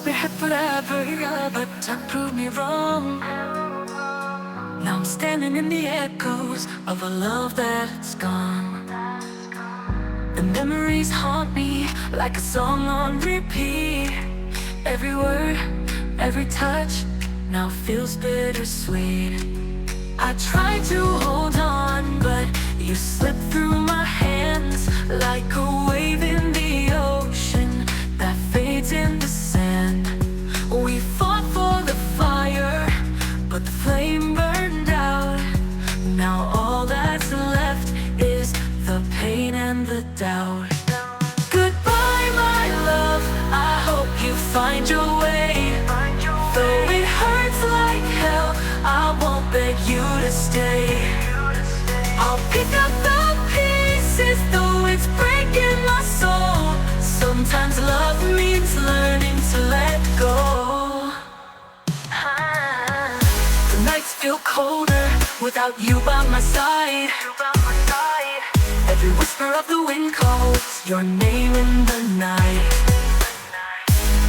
be here forever, yeah, but time proved me wrong. Now I'm standing in the echoes of a love that's gone. The memories haunt me like a song on repeat. Every word, every touch now feels bittersweet. I tried to hold on, but you slipped through my hands like a wave in the ocean that fades in the sand. We fought for the fire, but the flame burned out. Now all that's left is the pain and the doubt. Goodbye, my love, I hope you find your way. Though it hurts like hell, I won't beg you to stay. I'll pick up the pieces, though it's breaking my soul. Sometimes love means learning to let go. The nights feel colder without you by my side. Every whisper of the wind calls your name in the night.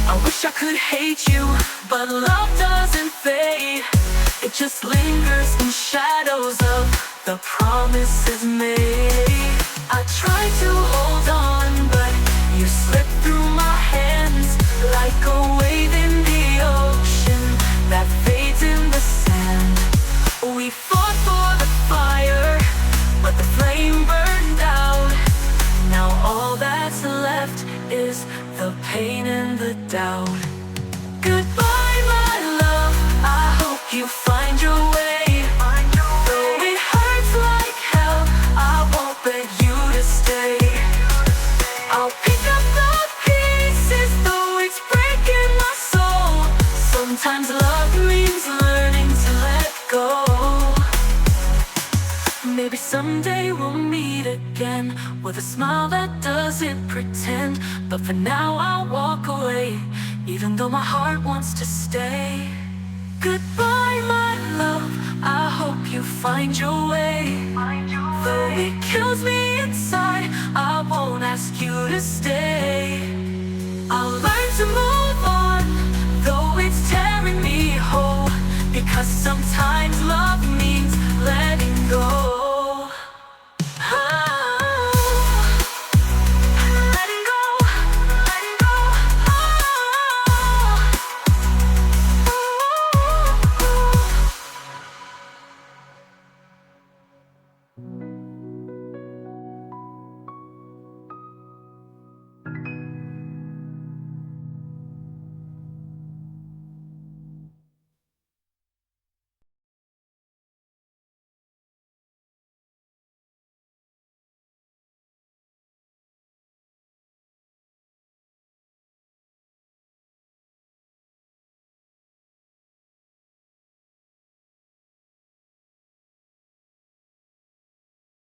I wish I could hate you, but love doesn't fade. It just lingers in shadows of the promises made. I try to hold on, but you slip through my hands like a wave in the ocean that fades in the sand. We fought for the fire, but the flame burned out. Now all that's left is the pain and the doubt. Goodbye, my love, I hope you find your way. Though it hurts like hell, I won't beg you to stay. I'll pick up the pieces, though it's breaking my soul. Sometimes love means learning to let go. Maybe someday we'll meet again with a smile that doesn't pretend. But for now I'll walk away, even though my heart wants to stay. Goodbye, my love, I hope you find your way. Though it kills me inside, I won't ask you to stay. I'll learn to move on, though it's tearing me whole. Because sometimes